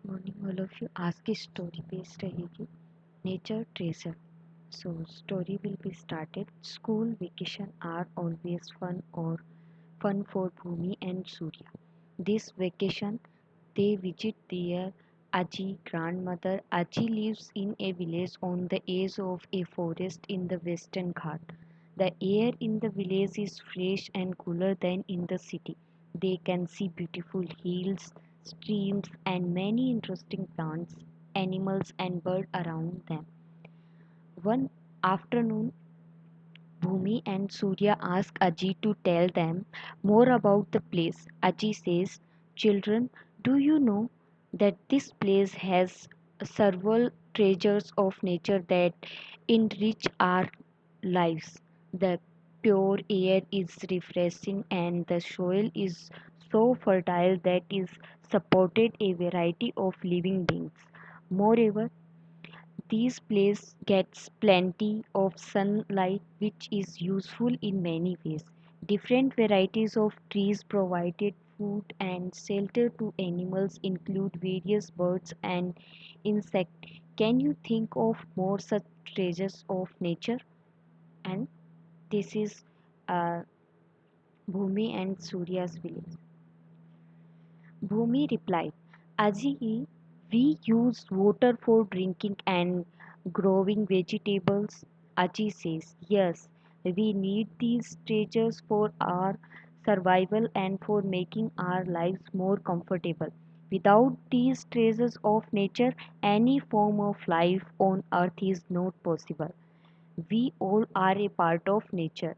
Morning all of you. आज की story based रहेगी nature treasure. So story will be started. School vacation are always fun for Bhumi and Surya. This vacation they visit their Aji grandmother. Aji lives in a village on the edge of a forest in the western Ghat. The air in the village is fresh and cooler than in the city. They can see beautiful hills, streams, and many interesting plants, animals, and birds around them. One afternoon, Bhumi and Surya ask Aji to tell them more about the place. Aji says, children, do you know that this place has several treasures of nature that enrich our lives? The pure air is refreshing and the soil is so fertile that it supported a variety of living beings. Moreover, this place gets plenty of sunlight, which is useful in many ways. Different varieties of trees provided food and shelter to animals, include various birds and insects. Can you think of more such treasures of nature? And this is uh, Bhumi and Surya's village. Bhumi replied, Aji, we use water for drinking and growing vegetables. Aji says, yes, we need these treasures for our survival and for making our lives more comfortable. Without these treasures of nature, any form of life on earth is not possible. We all are a part of nature.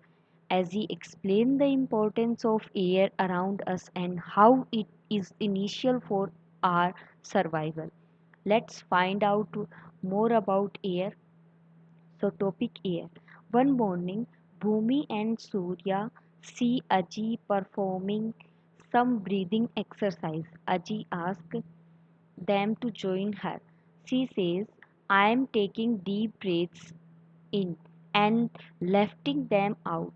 As he explained the importance of air around us and how it is essential for our survival. Let's find out more about air. So, topic air. One morning, Bhumi and Surya see Aji performing some breathing exercise. Aji asks them to join her. She says, I am taking deep breaths in and letting them out.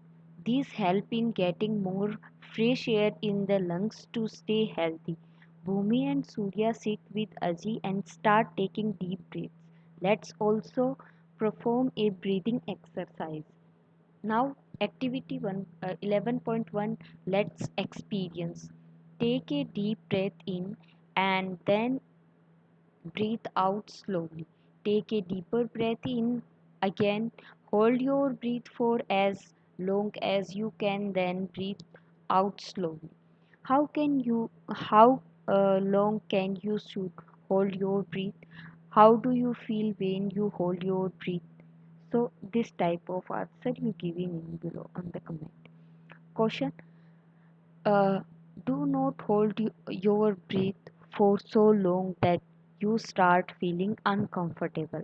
These help in getting more fresh air in the lungs to stay healthy. Bhumi and Surya sit with Aji and start taking deep breaths. Let's also perform a breathing exercise. Now, activity 11.1, let's experience. Take a deep breath in and then breathe out slowly. Take a deeper breath in again. Hold your breath for as long as you can, then breathe out slowly. How long can you should hold your breath? How do you feel when you hold your breath? So this type of answer you giving in below on the comment. Question: uh, do not hold your breath for so long that you start feeling uncomfortable,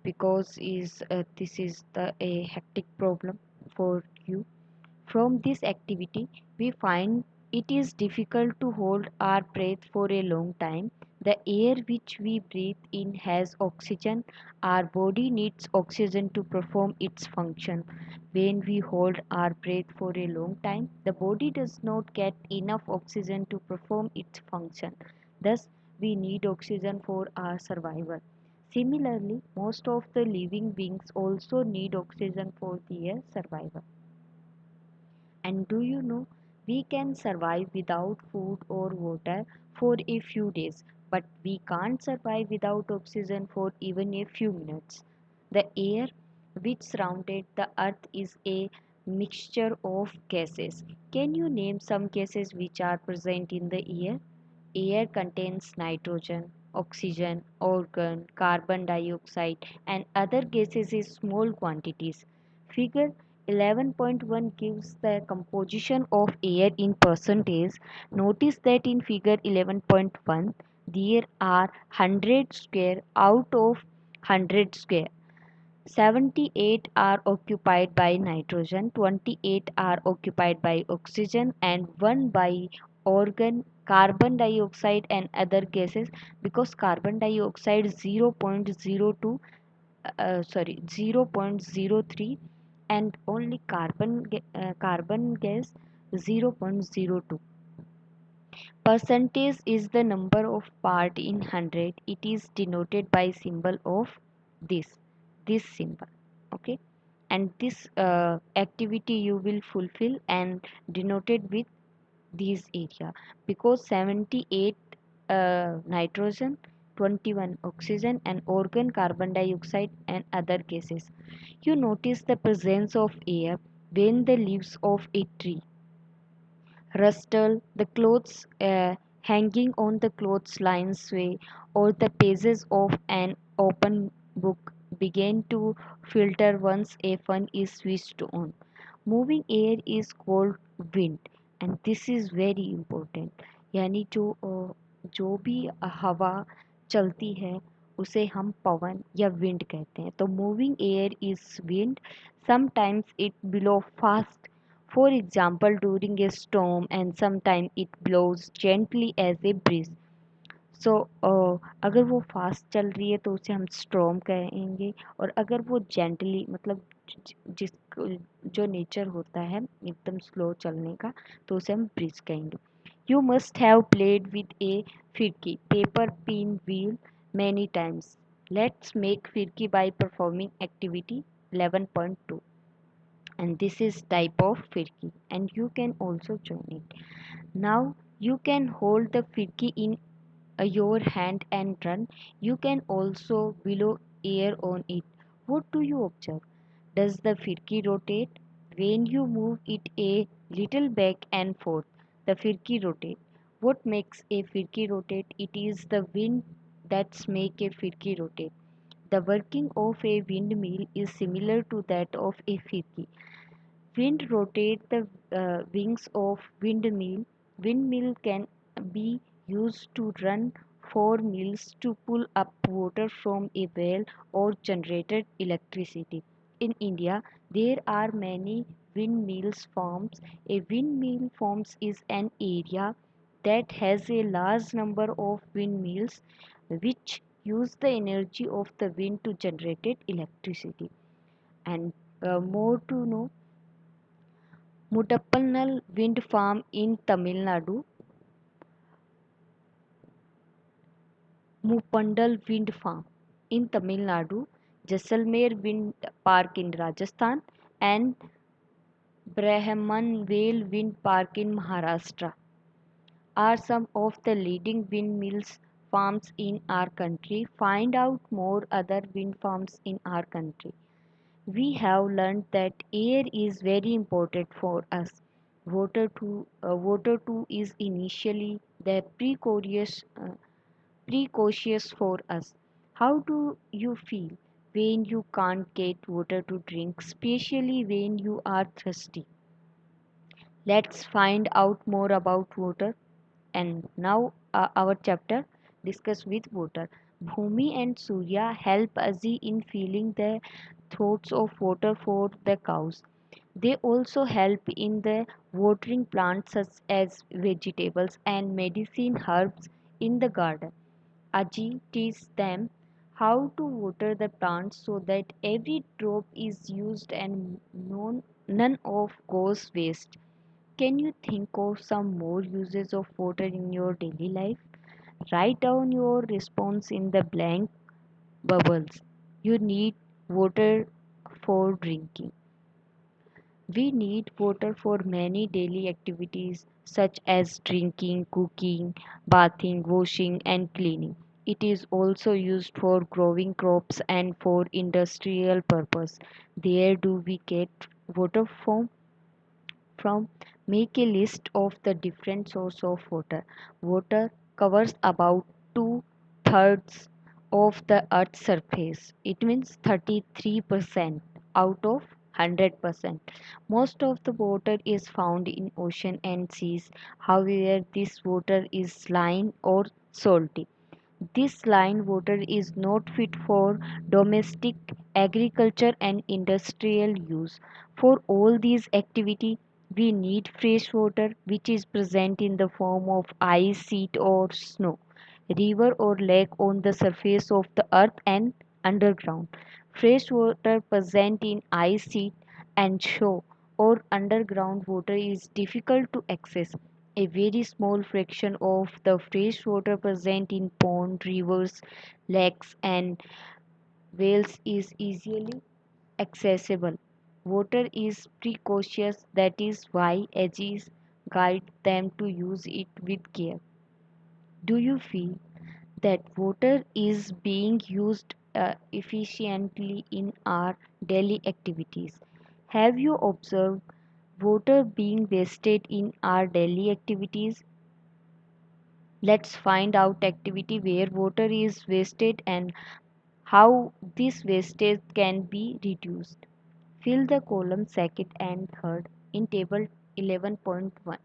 because this is a hectic problem for you. From this activity, we find it is difficult to hold our breath for a long time. The air which we breathe in has oxygen. Our body needs oxygen to perform its function. When we hold our breath for a long time, the body does not get enough oxygen to perform its function. Thus, we need oxygen for our survival. Similarly, most of the living beings also need oxygen for their survival. And do you know, we can survive without food or water for a few days, but we can't survive without oxygen for even a few minutes. The air which surrounded the earth is a mixture of gases. Can you name some gases which are present in the air? Air contains nitrogen, oxygen, argon, carbon dioxide, and other gases in small quantities. Figure 11.1 gives the composition of air in percentage. Notice that in figure 11.1 there are 100 square out of 100 square. 78 are occupied by nitrogen, 28 are occupied by oxygen, and 1 by argon, carbon dioxide, and other gases, because carbon dioxide 0.02, 0.03, and only carbon gas 0.02. Percentage is the number of part in 100. It is denoted by symbol of this this symbol. Okay, and this activity you will fulfill and denoted with these area, because 78 nitrogen, 21 oxygen and organ carbon dioxide and other gases. You notice the presence of air when the leaves of a tree rustle, the clothes hanging on the clothesline sway, or the pages of an open book begin to filter once a fan is switched on. Moving air is called wind, and this is very important. यानी जो भी हवा चलती है उसे हम पवन या wind कहते हैं. तो moving air is wind. Sometimes it blows fast, for example during a storm, and sometimes it blows gently as a breeze. सो अगर वो फास्ट चल रही है तो उसे हम स्ट्रॉम कहेंगे, और अगर वो जेंटली मतलब जिस जो नेचर होता है एकदम स्लो चलने का, तो उसे हम ब्रिज कहेंगे. You must have played with a फिरकी, paper, pin, wheel many times. Let's make फिरकी by performing activity 11.2, and this is type of firki, and you can also join it. Now you can hold the firki in your hand and run. You can also blow air on it. What do you observe? Does the firki rotate? When you move it a little back and forth, the firki rotate. What makes a firki rotate? It is the wind that's make a firki rotate. The working of a windmill is similar to that of a firki. Wind rotates the wings of windmill. Windmill can be used to run four mills to pull up water from a well or generated electricity. In India, there are many windmills farms. A windmill farms is an area that has a large number of windmills which use the energy of the wind to generate electricity. And more to know, Muttappal Wind Farm in Tamil Nadu, Mupandal Wind Farm in Tamil Nadu, Jaisalmer Wind Park in Rajasthan, and Brahmanvale Wind Park in Maharashtra are some of the leading windmills farms in our country. Find out more other wind farms in our country. We have learned that air is very important for us. Water too is initially the precocious for us. How do you feel when you can't get water to drink, especially when you are thirsty? Let's find out more about water. And now our chapter discuss with water. Bhumi and Surya help us in filling the throats of water for the cows. They also help in the watering plants such as vegetables and medicine herbs in the garden. Aji teaches them how to water the plants so that every drop is used and none of goes waste. Can you think of some more uses of water in your daily life? Write down your response in the blank bubbles. You need water for drinking. We need water for many daily activities such as drinking, cooking, bathing, washing, and cleaning. It is also used for growing crops and for industrial purpose. Where do we get water from? Make a list of the different sources of water. Water covers about two-thirds of the earth's surface. It means 33% out of 100%. Most of the water is found in ocean and seas. However, this water is saline or salty. This line water is not fit for domestic, agriculture and industrial use. For all these activity, we need fresh water which is present in the form of ice, sheet or snow, river or lake on the surface of the earth and underground. Fresh water present in ice sheet and shore or underground water is difficult to access. A very small fraction of the fresh water present in ponds, rivers, lakes, and wells is easily accessible. Water is precocious, that is why ages guide them to use it with care. Do you feel that water is being used efficiently in our daily activities? Have you observed water being wasted in our daily activities? Let's find out activity where water is wasted and how this wastage can be reduced. Fill the column second and third in table 11.1,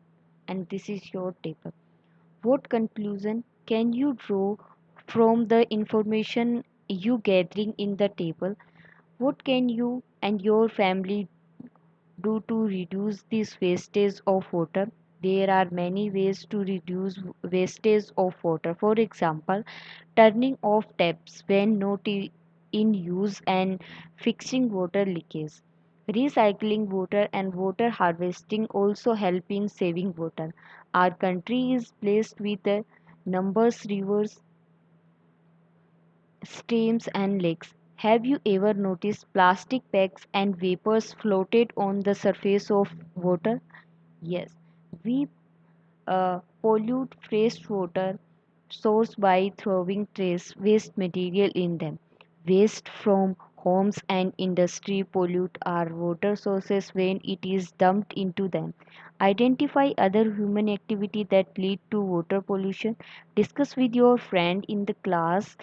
and this is your table. What conclusion can you draw from the information you gathering in the table? What can you and your family do to reduce this wastage of water? There are many ways to reduce wastage of water. For example, turning off taps when not in use and fixing water leakage. Recycling water and water harvesting also help in saving water. Our country is blessed with numbers rivers, streams, and lakes. Have you ever noticed plastic bags and vapors floated on the surface of water? Yes, we pollute fresh water source by throwing trace waste material in them. Waste from homes and industry pollute our water sources when it is dumped into them. Identify other human activity that lead to water pollution. Discuss with your friend in the class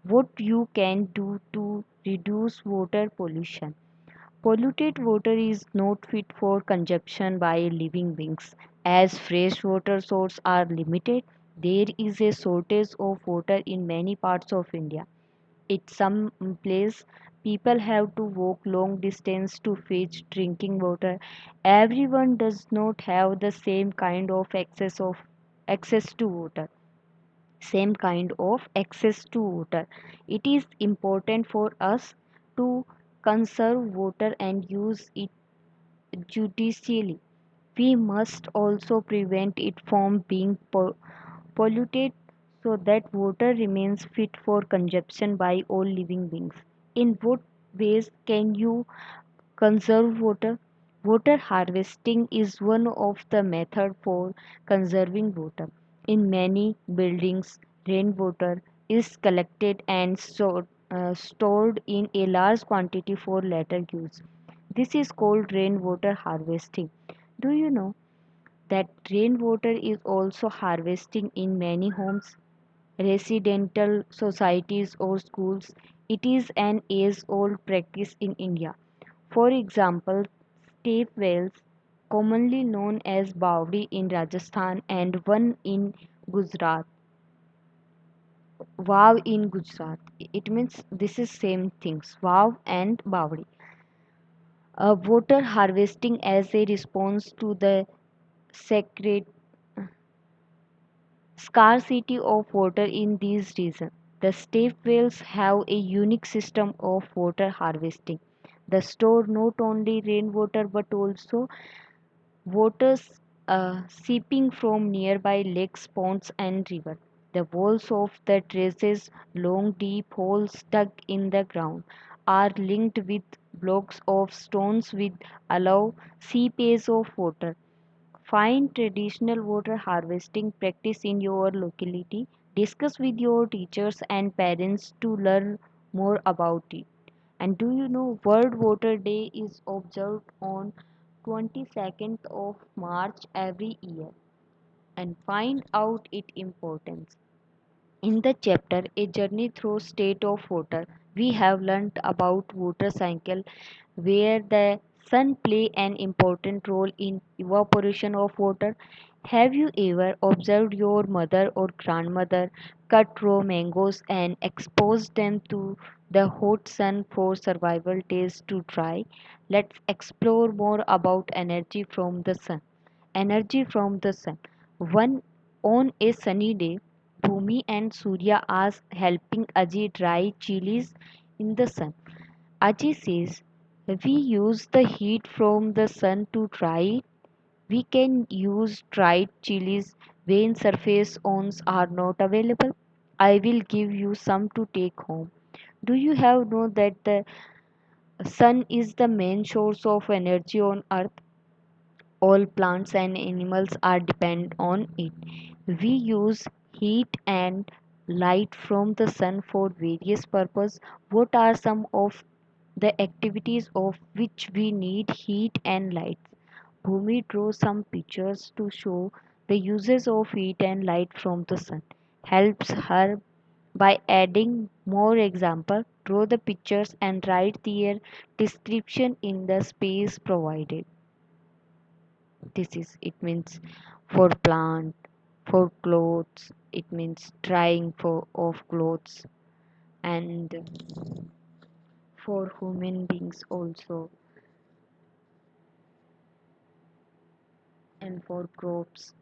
what you can do to reduce water pollution. Polluted water is not fit for consumption by living beings. As fresh water sources are limited, there is a shortage of water in many parts of India. At some place, people have to walk long distance to fetch drinking water. Everyone does not have the access to water. Same kind of access to water. It is important for us to conserve water and use it judicially. We must also prevent it from being polluted so that water remains fit for consumption by all living beings. In what ways can you conserve water? Water harvesting is one of the methods for conserving water. In many buildings, rainwater is collected and stored in a large quantity for later use. This is called rainwater harvesting. Do you know that rainwater is also harvesting in many homes, residential societies, or schools? It is an age old practice in India. For example, step wells, commonly known as Bawdi in Rajasthan and one in Gujarat, Vav in Gujarat. It means this is same things, Vav and Bawdi. Water harvesting as a response to the sacred scarcity of water in these regions. The step wells have a unique system of water harvesting. They store not only rainwater but also water seeping from nearby lakes, ponds, and rivers. The walls of the terraces, long deep holes dug in the ground, are linked with blocks of stones which allow seepage of water. Find traditional water harvesting practice in your locality. Discuss with your teachers and parents to learn more about it. And do you know World Water Day is observed on 22nd of March every year, and find out its importance. In the chapter A Journey Through State of Water, we have learnt about water cycle where the sun play an important role in evaporation of water. Have you ever observed your mother or grandmother cut raw mangoes and expose them to the hot sun for survival days to dry? Let's explore more about energy from the sun. Energy from the sun. One on a sunny day, Bhumi and Surya are helping Aji dry chilies in the sun. Aji says, we use the heat from the sun to dry it. We can use dried chilies when surface owns are not available. I will give you some to take home. Do you have know that the sun is the main source of energy on earth? All plants and animals are depend on it. We use heat and light from the sun for various purposes. What are some of the activities of which we need heat and light? Bhumi draws some pictures to show the uses of heat and light from the sun. Helps her by adding more example. Draw the pictures and write their description in the space provided. This is it means for plant, for clothes, it means drying for of clothes, and for human beings also, and for crops.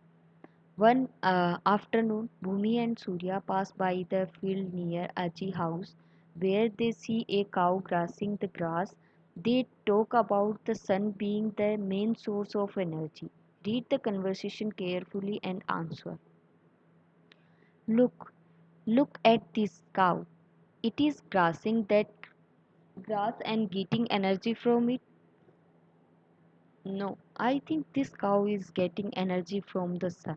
One afternoon, Bhumi and Surya pass by the field near Aji house where they see a cow grazing the grass. They talk about the sun being the main source of energy. Read the conversation carefully and answer. Look, look at this cow. It is grazing that grass and getting energy from it. No, I think this cow is getting energy from the sun.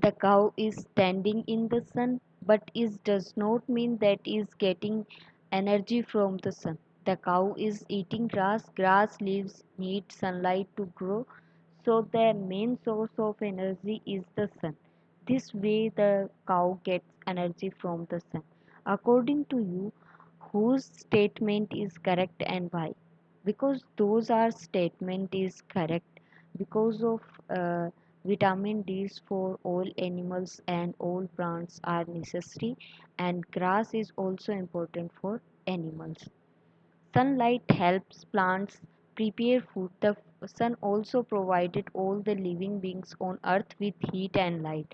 The cow is standing in the sun, but it does not mean that is getting energy from the sun. The cow is eating grass. Grass leaves need sunlight to grow, so the main source of energy is the sun. This way, the cow gets energy from the sun. According to you, whose statement is correct and why? Because those are statement is correct because of vitamin D's for all animals and all plants are necessary, and grass is also important for animals. Sunlight helps plants prepare food. The sun also provided all the living beings on earth with heat and light.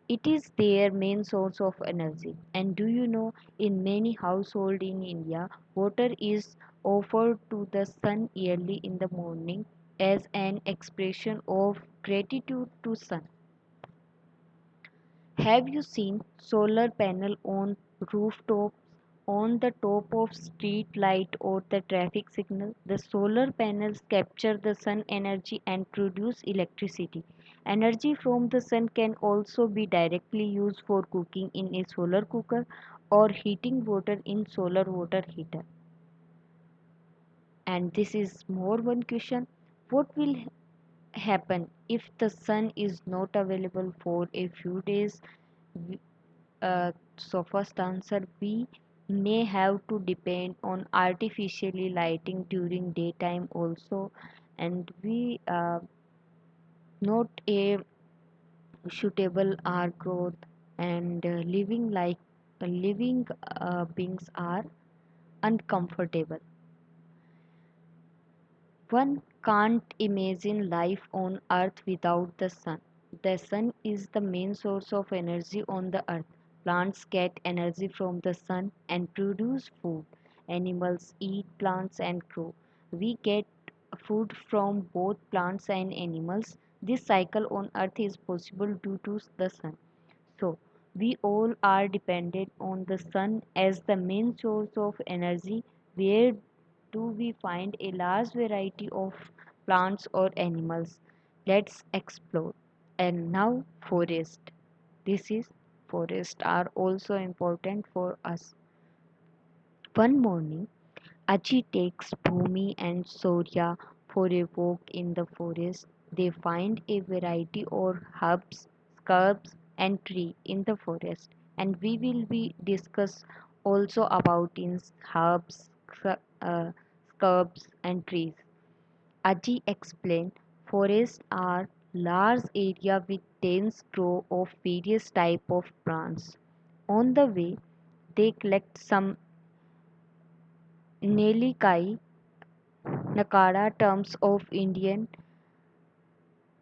It is their main source of energy. And do you know, in many households in India, water is offered to the sun early in the morning as an expression of gratitude to sun. Have you seen solar panel on rooftops, on the top of street light or the traffic signal? The solar panels capture the sun energy and produce electricity. Energy from the sun can also be directly used for cooking in a solar cooker or heating water in solar water heater. And this is more one question. What will happen if the sun is not available for a few days? So first answer, we may have to depend on artificially lighting during daytime also, and we not a suitable our growth, and living beings are uncomfortable. One can't imagine life on Earth without the sun. The sun is the main source of energy on the earth. Plants get energy from the sun and produce food. Animals eat plants and grow. We get food from both plants and animals. This cycle on earth is possible due to the sun. So, we all are dependent on the sun as the main source of energy. Where do we find a large variety of plants or animals? Let's explore. And now, forest. This is forests are also important for us. One morning, Aji takes Bhumi and Surya for a walk in the forest. They find a variety of herbs, shrubs, and tree in the forest, and we will be discuss also about in herbs, shrubs, and trees. Aji explained, forests are large area with dense growth of various type of plants. On the way, they collect some Nelikai Nakada terms of Indian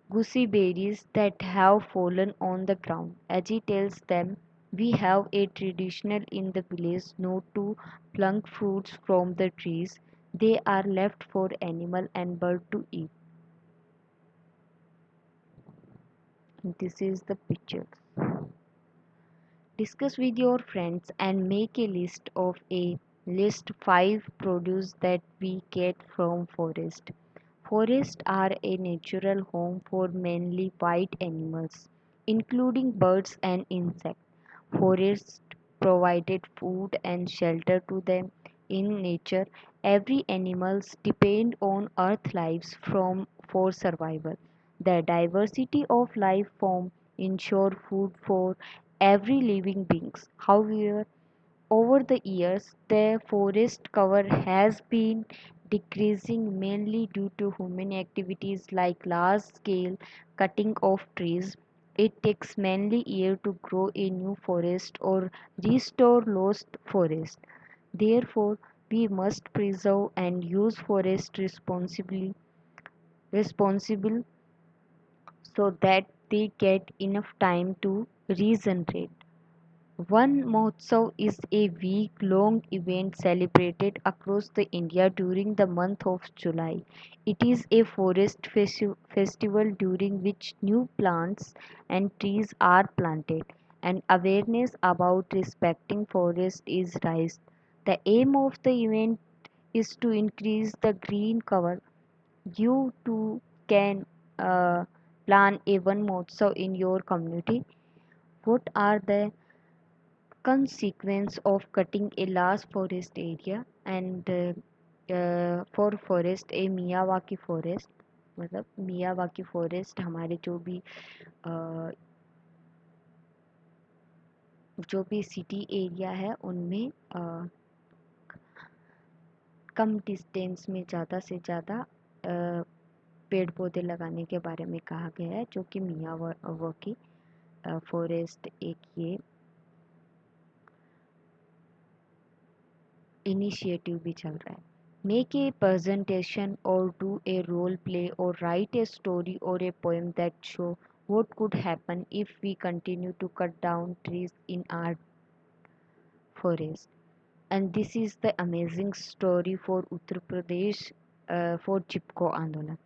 gooseberries that have fallen on the ground. Aji tells them, we have a traditional in the village not to pluck fruits from the trees. They are left for animal and bird to eat. This is the picture. Discuss with your friends and make a list of a list 5 produce that we get from forest. Forests are a natural home for mainly white animals, including birds and insects. Forests provided food and shelter to them. In nature, every animals depend on earth lives from for survival. The diversity of life form ensure food for every living beings. However, over the years, the forest cover has been decreasing mainly due to human activities like large scale cutting of trees. It takes mainly year to grow a new forest or restore lost forest. Therefore, we must preserve and use forest responsible so that they get enough time to regenerate. One Mahotsav is a week-long event celebrated across the India during the month of July. It is a forest festival during which new plants and trees are planted and awareness about respecting forest is raised. The aim of the event is to increase the green cover. You too can plan a one Mahotsav in your community. What are the consequence of cutting a large forest area and for forest a Miyawaki forest मतलब Miyawaki forest हमारे जो भी city area है उनमें कम distance में ज़्यादा से ज़्यादा पेड़ पौधे लगाने के बारे में कहा गया है जो कि मियावाकी फॉरेस्ट एक ये इनिशिएटिव भी चल रहा है. Make a presentation or do a role play or write a story or a poem that show what could happen if we continue to cut down trees in our forest. And this is the amazing story for Uttar Pradesh for Chipko Andolan.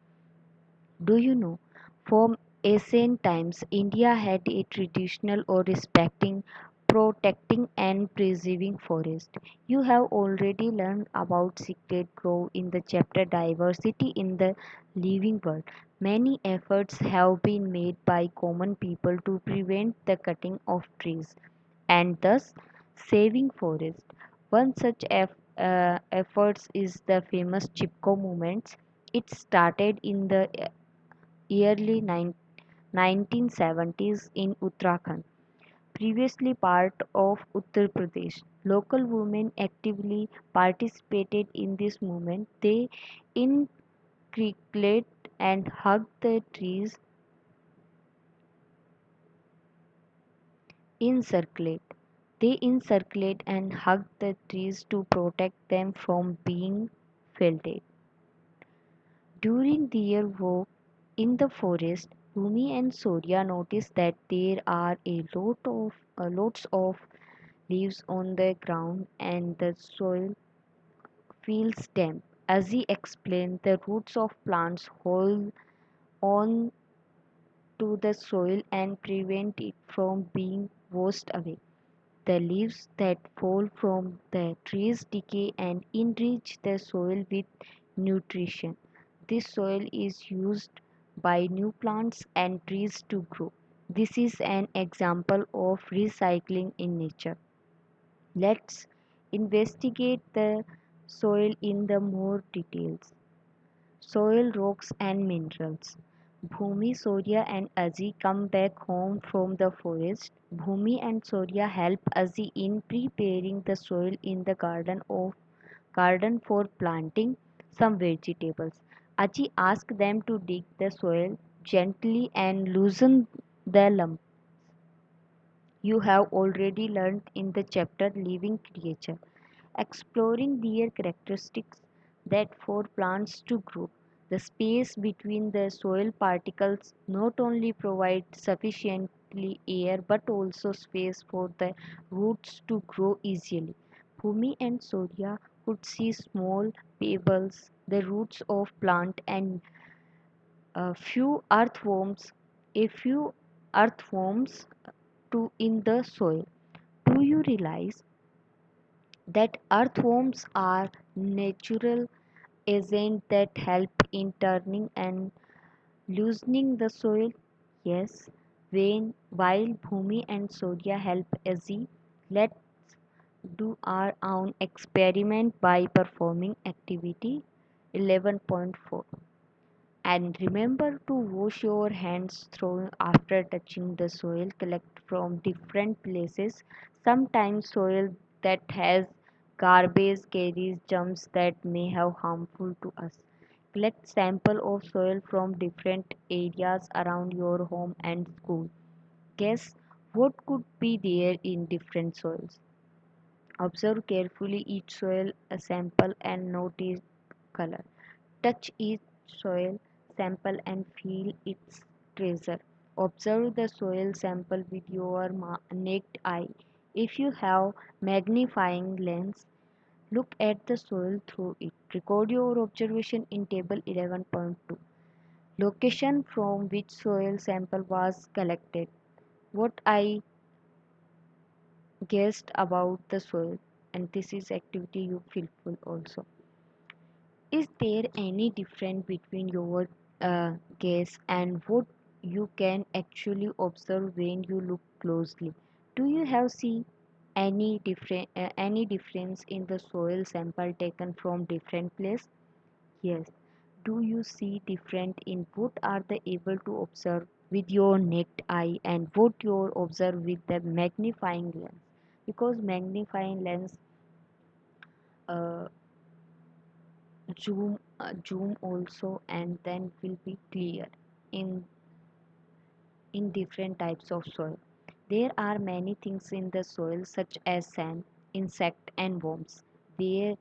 Do you know? From ancient times, India had a traditional or respecting, protecting and preserving forest. You have already learned about secret grove in the chapter Diversity in the Living World. Many efforts have been made by common people to prevent the cutting of trees and thus saving forest. One such efforts is the famous Chipko movement. It started in the early 1970s in Uttarakhand, previously part of Uttar Pradesh. Local women actively participated in this movement. They inculcate and hug the trees encirclate. They encirclate and hug the trees to protect them from being felled. During their walk in the forest, Bhumi and Surya noticed that there are lots of leaves on the ground and the soil feels damp. As he explained, the roots of plants hold on to the soil and prevent it from being washed away. The leaves that fall from the trees decay and enrich the soil with nutrition. This soil is used by new plants and trees to grow. This is an example of recycling in nature. Let's investigate the soil in the more details. Soil, rocks and minerals. Bhumi, Surya and Azi come back home from the forest. Bhumi and Surya help Azi in preparing the soil in the garden for planting some vegetables. Aji asks them to dig the soil gently and loosen the lump. You have already learned in the chapter Living Creature, exploring their characteristics that for plants to grow. The space between the soil particles not only provides sufficiently air but also space for the roots to grow easily. Bhumi and Surya could see small pebbles, the roots of plant and a few earthworms. A few earthworms to in the soil. Do you realize that earthworms are natural agents that help in turning and loosening the soil? Yes, while Bhumi and Surya help Azzy, let's do our own experiment by performing activity 11.4. And remember to wash your hands through after touching the soil. Collect from different places. Sometimes soil that has garbage carries germs that may have harmful to us. Collect sample of soil from different areas around your home and school. Guess what could be there in different soils. Observe carefully each soil sample and notice color. Touch each soil sample and feel its treasure. Observe the soil sample with your naked eye. If you have magnifying lens, look at the soil through it. Record your observation in table 11.2. Location from which soil sample was collected. What I guessed about the soil, and this is activity you feel full also. Is there any difference between your guess and what you can actually observe when you look closely? Do you have see any difference in the soil sample taken from different place? Yes. Do you see different in what are the able to observe with your naked eye and what you observe with the magnifying lens? Because magnifying lens uh, zoom also and then will be clear in different types of soil. There are many things in the soil such as sand, insect and worms. There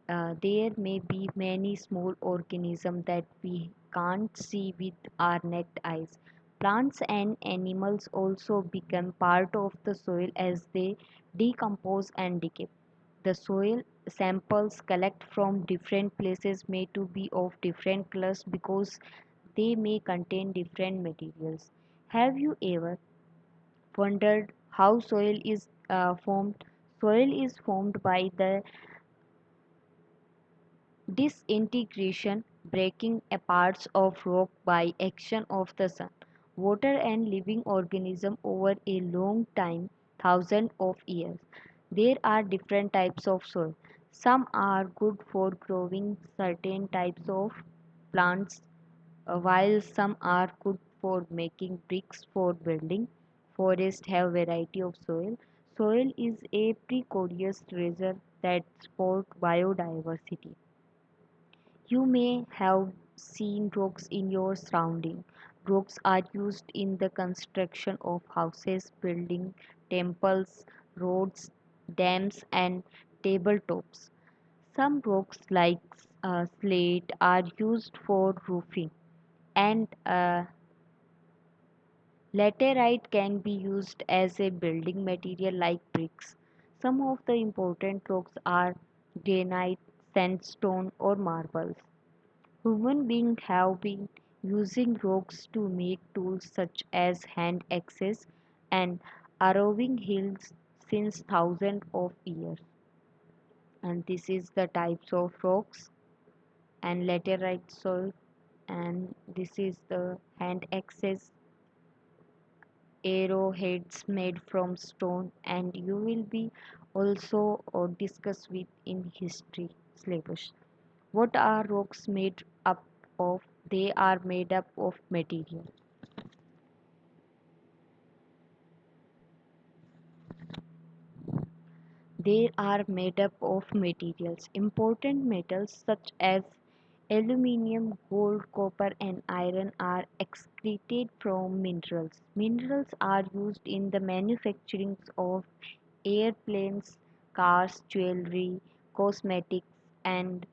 may be many small organisms that we can't see with our naked eyes. Plants and animals also become part of the soil as they decompose and decay. The soil samples collect from different places may to be of different colors because they may contain different materials. Have you ever wondered how soil is formed? Soil is formed by the disintegration, breaking apart of rock by action of the sun, water and living organism over a long time, thousands of years. There are different types of soil. Some are good for growing certain types of plants, while some are good for making bricks for building. Forests have variety of soil. Soil is a precocious treasure that supports biodiversity. You may have seen rocks in your surrounding. Rocks are used in the construction of houses, buildings, temples, roads, dams, and tabletops. Some rocks, like slate, are used for roofing, and laterite can be used as a building material like bricks. Some of the important rocks are granite, sandstone, or marbles. Human beings have been using rocks to make tools such as hand axes and arrowing hills since thousands of years. And this is the types of rocks and laterite soil, and this is the hand axes, arrowheads made from stone, and you will be also discuss with in history syllabus. What are rocks made up of? They are made up of material. They are made up of materials. Important metals such as aluminium, gold, copper, and iron are excreted from minerals. Minerals are used in the manufacturing of airplanes, cars, jewelry, cosmetics, and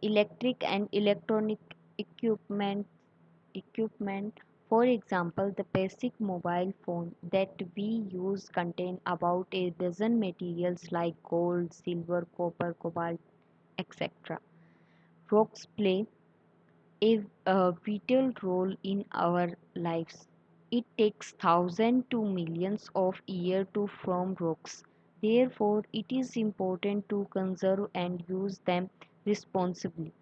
electric and electronic equipment equipment. For example, the basic mobile phone that we use contain about a dozen materials like gold, silver, copper, cobalt, etc. Rocks play a vital role in our lives. It takes thousands to millions of years to form rocks. Therefore, it is important to conserve and use them responsibly.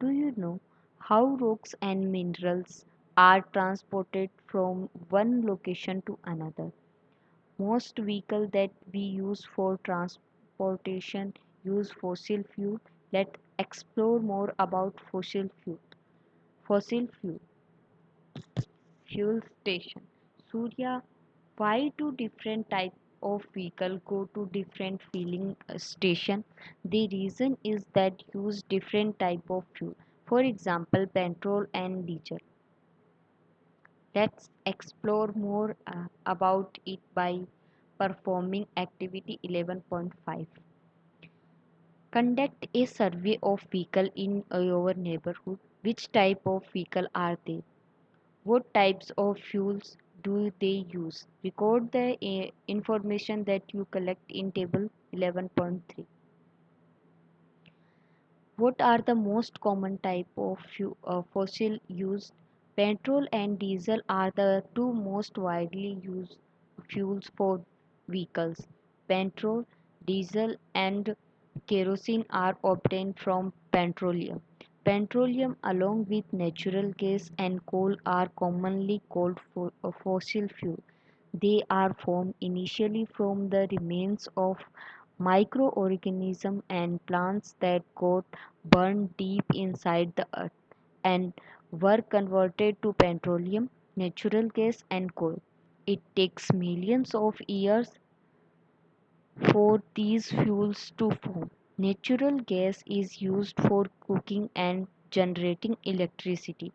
Do you know how rocks and minerals are transported from one location to another? Most vehicles that we use for transportation use fossil fuel. Let's explore more about fossil fuel. Fossil fuel station. Surya, why do different type of vehicle go to different filling station? The reason is that use different type of fuel. For example, petrol and diesel. Let's explore more about it by performing activity 11.5. Conduct a survey of vehicle in your neighborhood. Which type of vehicle are they? What types of fuels do they use? Record the information that you collect in table 11.3. What are the most common type of fossil used? Petrol and diesel are the two most widely used fuels for vehicles. Petrol, diesel, and kerosene are obtained from petroleum. Petroleum, along with natural gas and coal, are commonly called fossil fuel. They are formed initially from the remains of microorganisms and plants that got burned deep inside the earth and were converted to petroleum, natural gas, and coal. It takes millions of years for these fuels to form. Natural gas is used for cooking and generating electricity.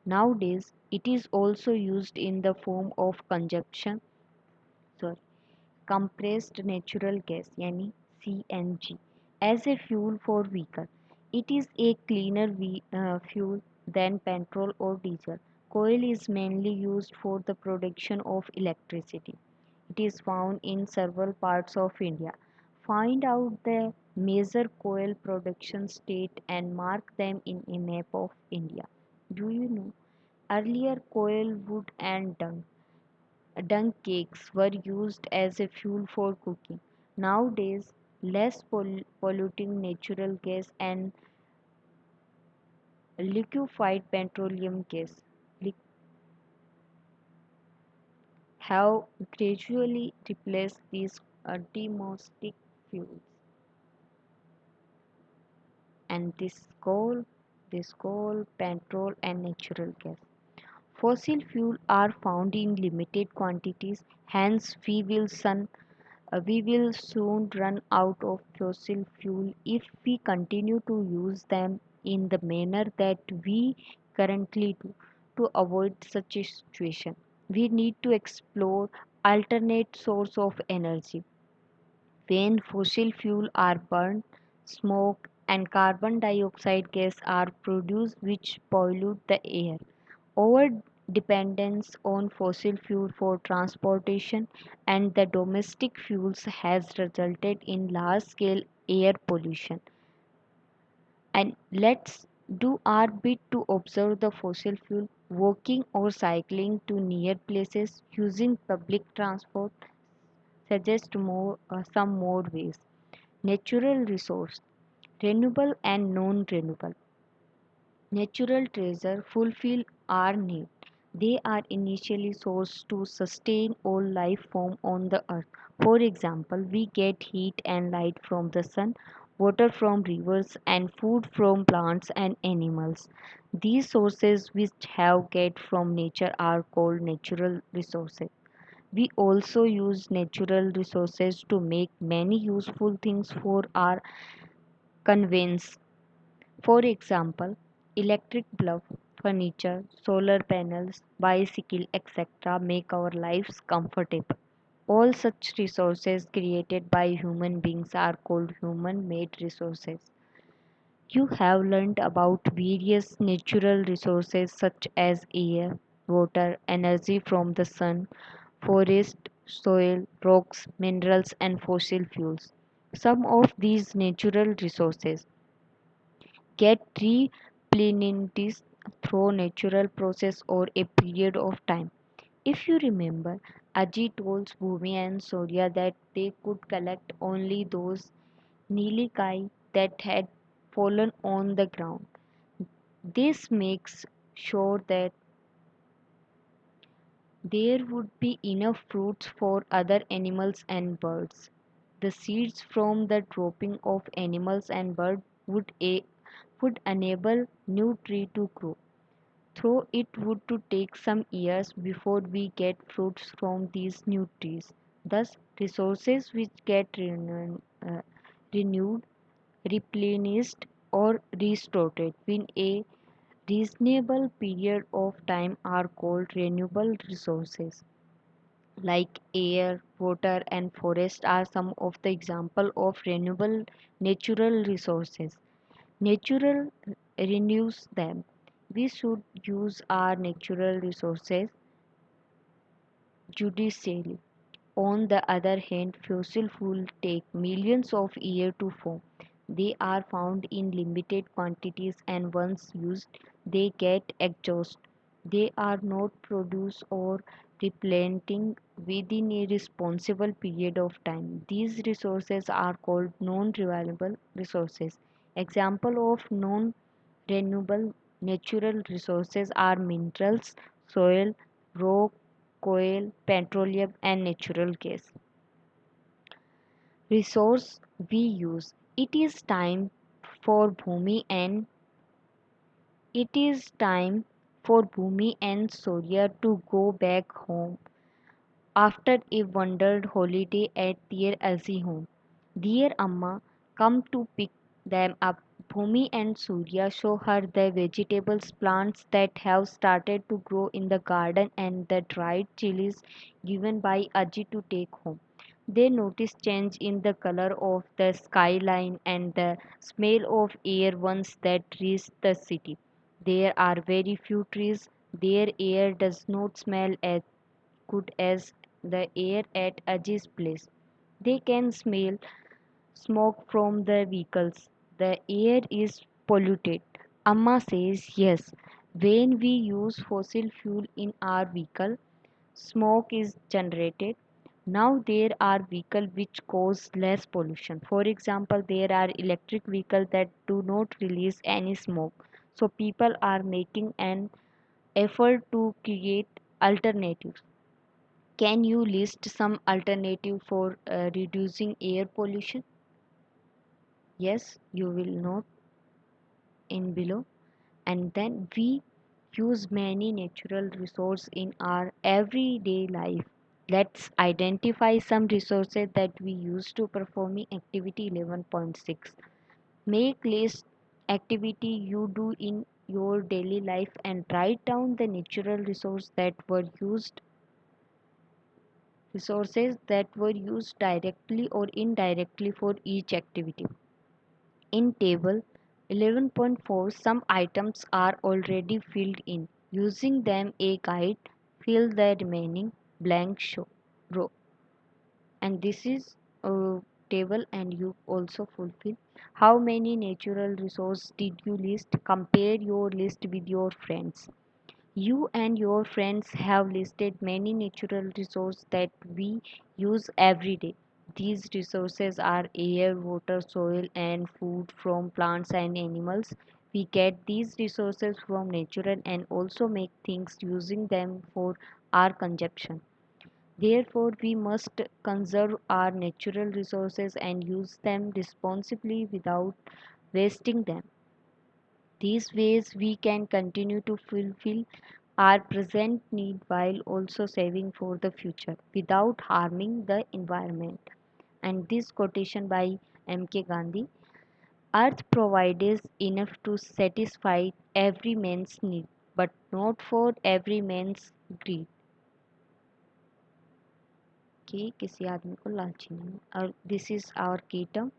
Nowadays, it is also used in the form of consumption, sorry, compressed natural gas यानी CNG as a fuel for vehicle. It is a cleaner fuel than petrol or diesel. Coal is mainly used for the production of electricity. It is found in several parts of India. Find out the major coal production state and mark them in a map of India. Do you know? Earlier, coal, wood, and dung cakes were used as a fuel for cooking. Nowadays, less polluting natural gas and liquefied petroleum gas have gradually replaced these domestic fuels. And this coal, petrol, and natural gas. Fossil fuel are found in limited quantities, hence we will soon run out of fossil fuel if we continue to use them in the manner that we currently do. To avoid such a situation, we need to explore alternate source of energy. When fossil fuel are burned, smoke and carbon dioxide gas are produced which pollute the air. Over dependence on fossil fuel for transportation and the domestic fuels has resulted in large scale air pollution. And let's do our bit to observe the fossil fuel. Walking or cycling to near places, using public transport, suggest some more ways. Natural resource, renewable and non-renewable. Natural treasures fulfill our need. They are initially sourced to sustain all life form on the earth. For example, we get heat and light from the sun, water from rivers, and food from plants and animals. These sources which have get from nature are called natural resources. We also use natural resources to make many useful things for our convenience. For example, electric bulb, furniture, solar panels, bicycle, etc. make our lives comfortable. All such resources created by human beings are called human made resources. You have learned about various natural resources such as air, water, energy from the sun, forest, soil, rocks, minerals, and fossil fuels. Some of these natural resources get replenished through natural process or a period of time. If you remember, Ajit told Bhumi and Surya that they could collect only those nilikai that had fallen on the ground. This makes sure that there would be enough fruits for other animals and birds. The seeds from the dropping of animals and birds would enable new tree to grow. Though it would to take some years before we get fruits from these new trees. Thus, resources which get renewed, replenished, or restored within a reasonable period of time are called renewable resources. Like air, water, and forest are some of the example of renewable natural resources. Natural renews them. We should use our natural resources judiciously. On the other hand, fossil fuels take millions of years to form. They are found in limited quantities and once used, they get exhausted. They are not produced or replenishing within a responsible period of time. These resources are called non-renewable resources. Example of non-renewable natural resources are minerals, soil, rock, coal, petroleum, and natural gas. Resource we use. For Bhumi and it is time for Bhumi and Surya to go back home after a wandered holiday at their Azzi home. Dear Amma, come to pick them up. Bhumi and Surya show her the vegetables plants that have started to grow in the garden and the dried chilies given by Aji to take home. They notice change in the color of the skyline and the smell of air once that reached the city. There are very few trees. Their air does not smell as good as the air at Aji's place. They can smell smoke from the vehicles. The air is polluted. Amma says yes. When we use fossil fuel in our vehicle, smoke is generated. Now there are vehicles which cause less pollution. For example, there are electric vehicles that do not release any smoke. So people are making an effort to create alternatives. Can you list some alternative for reducing air pollution? Yes, you will note in below. And then we use many natural resources in our everyday life. Let's identify some resources that we use to performing activity 11.6. Make list activity you do in your daily life and write down the natural resources that were used directly or indirectly for each activity. In table 11.4, some items are already filled in. Using them a guide, fill the remaining row. And this is a table and you also fulfill. How many natural resources did you list? Compare your list with your friends. You and your friends have listed many natural resources that we use every day. These resources are air, water, soil, and food from plants and animals. We get these resources from nature and also make things using them for our consumption. Therefore, we must conserve our natural resources and use them responsibly without wasting them. These ways we can continue to fulfill our present need while also saving for the future without harming the environment. And this quotation by M.K. Gandhi: Earth provides enough to satisfy every man's need, but not for every man's greed. कि किसी आदमी को लालची नहीं और this is our key term.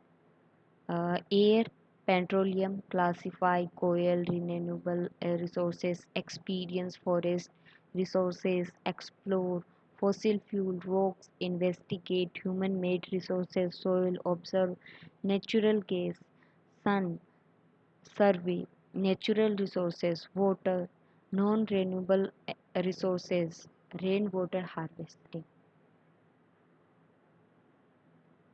Air, petroleum, classify, coal, renewable resources, experience, forest resources, explore, fossil fuel, rocks, investigate, human made resources, soil, observe, natural gas, sun, survey. natural resources, water, non renewable resources, rainwater harvesting.